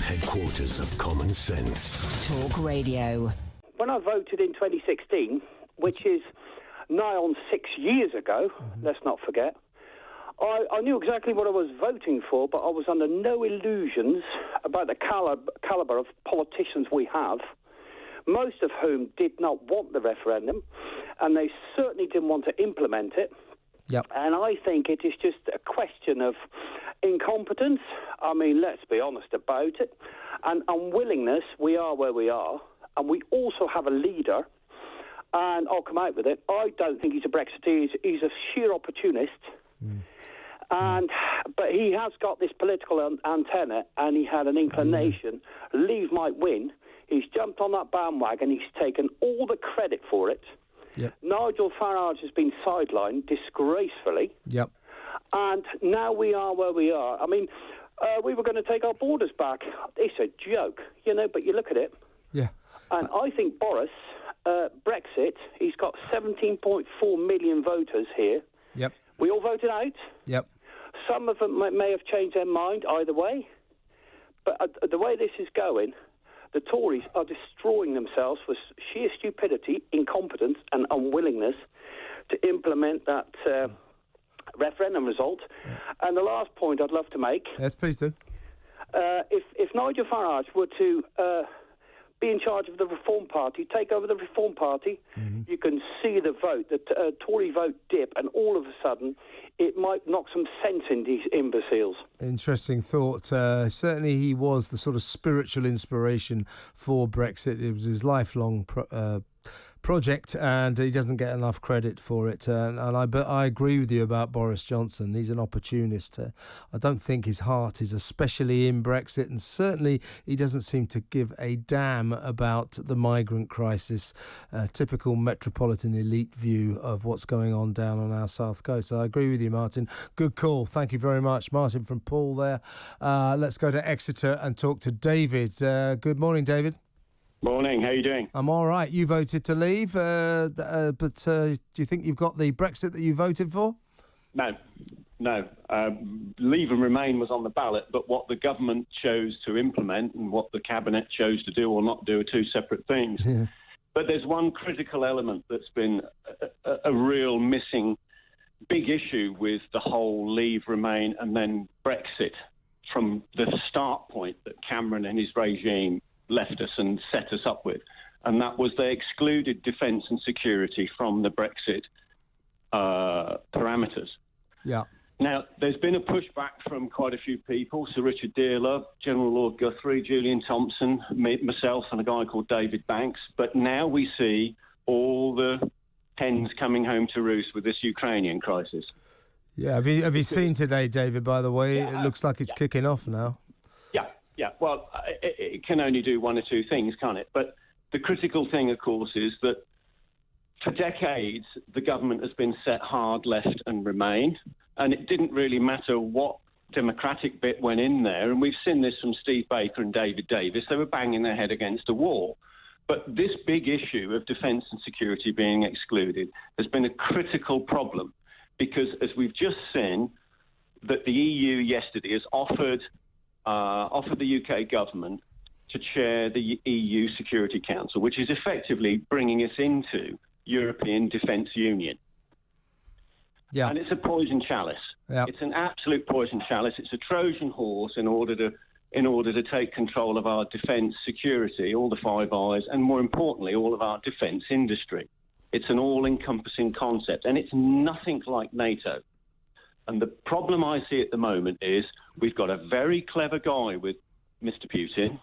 headquarters of common sense. Talk Radio. When I voted in 2016, which is nigh on 6 years ago, let's not forget, I knew exactly what I was voting for, but I was under no illusions about the calibre of politicians we have, most of whom did not want the referendum, and they certainly didn't want to implement it. Yep. And I think it is just a question of incompetence. I mean, let's be honest about it. And unwillingness. We are where we are. And we also have a leader, and I'll come out with it. I don't think he's a Brexiteer. He's a sheer opportunist. But he has got this political antenna, and he had an inclination. Leave might win. He's jumped on that bandwagon. He's taken all the credit for it. Yep. Nigel Farage has been sidelined disgracefully. Yep. And now we are where we are. I mean, we were going to take our borders back. It's a joke, but you look at it. Yeah. And I think Boris, Brexit, he's got 17.4 million voters here. Yep. We all voted out. Yep. Some of them may have changed their mind either way. But the way this is going, the Tories are destroying themselves for sheer stupidity, incompetence and unwillingness to implement that referendum result. Yeah. And the last point I'd love to make... Yes, please do. If Nigel Farage were to be in charge of the Reform Party, take over the Reform Party, you can see the vote, the Tory vote dip, and all of a sudden it might knock some sense in these imbeciles. Interesting thought. Certainly he was the sort of spiritual inspiration for Brexit. It was his lifelong project, and he doesn't get enough credit for it. But I agree with you about Boris Johnson. He's an opportunist. I don't think his heart is especially in Brexit, and certainly he doesn't seem to give a damn about the migrant crisis. Typical metropolitan elite view of what's going on down on our south coast. So I agree with you, Martin. Good call. Thank you very much, Martin from Poole there. Let's go to Exeter and talk to David. Good morning, David. Morning, how are you doing? I'm all right. You voted to leave, but do you think you've got the Brexit that you voted for? No. Leave and Remain was on the ballot, but what the government chose to implement and what the Cabinet chose to do or not do are two separate things. Yeah. But there's one critical element that's been a real missing big issue with the whole Leave, Remain and then Brexit from the start point that Cameron and his regime left us and set us up with, and that was they excluded defence and security from the Brexit parameters. Yeah. Now, there's been a pushback from quite a few people, Sir Richard Dearlove, General Lord Guthrie, Julian Thompson, myself and a guy called David Banks, but now we see all the hens coming home to roost with this Ukrainian crisis. Yeah, have you seen today, David, by the way? Yeah, it looks like it's kicking off now. Yeah, well, it can only do one or two things, can't it? But the critical thing, of course, is that for decades, the government has been set hard left and Remain, and it didn't really matter what democratic bit went in there, and we've seen this from Steve Baker and David Davis. They were banging their head against a wall. But this big issue of defence and security being excluded has been a critical problem because, as we've just seen, that the EU yesterday has offered the UK government to chair the EU Security Council, which is effectively bringing us into European Defence Union. Yeah. And it's a poison chalice. Yeah. It's an absolute poison chalice. It's a Trojan horse in order to take control of our defence security, all the Five Eyes, and more importantly, all of our defence industry. It's an all-encompassing concept, and it's nothing like NATO. And the problem I see at the moment is we've got a very clever guy with Mr. Putin,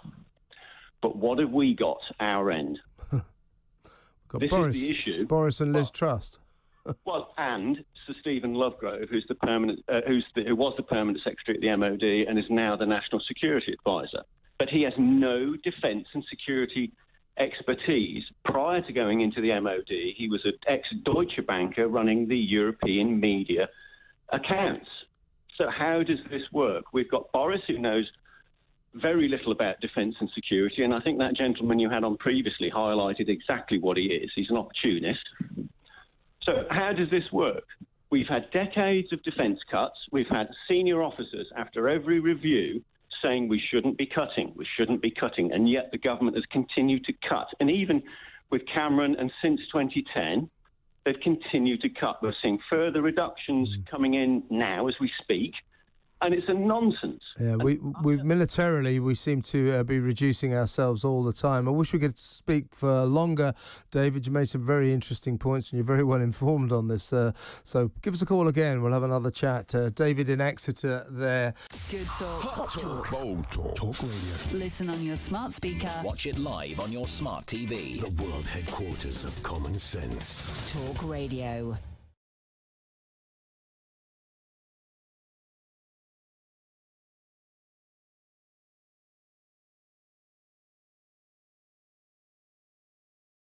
but what have we got our end? This Boris, is the issue. Boris and Liz Truss. And Sir Stephen Lovegrove, who was the permanent secretary at the MOD and is now the National Security Advisor. But he has no defence and security expertise. Prior to going into the MOD, he was an ex-Deutsche Banker running the European media accounts. So how does this work? We've got Boris, who knows very little about defence and security, and I think that gentleman you had on previously highlighted exactly what he is. He's an opportunist. So how does this work? We've had decades of defence cuts. We've had senior officers, after every review, saying we shouldn't be cutting, and yet the government has continued to cut. And even with Cameron and since 2010, they've continued to cut. We're seeing further reductions coming in now as we speak. And it's a nonsense. Yeah, we militarily, we seem to be reducing ourselves all the time. I wish we could speak for longer, David. You made some very interesting points and you're very well informed on this. So give us a call again. We'll have another chat. David in Exeter there. Good talk. Hot talk. Bold talk. Talk radio. Listen on your smart speaker. Watch it live on your smart TV. The world headquarters of common sense. Talk Radio.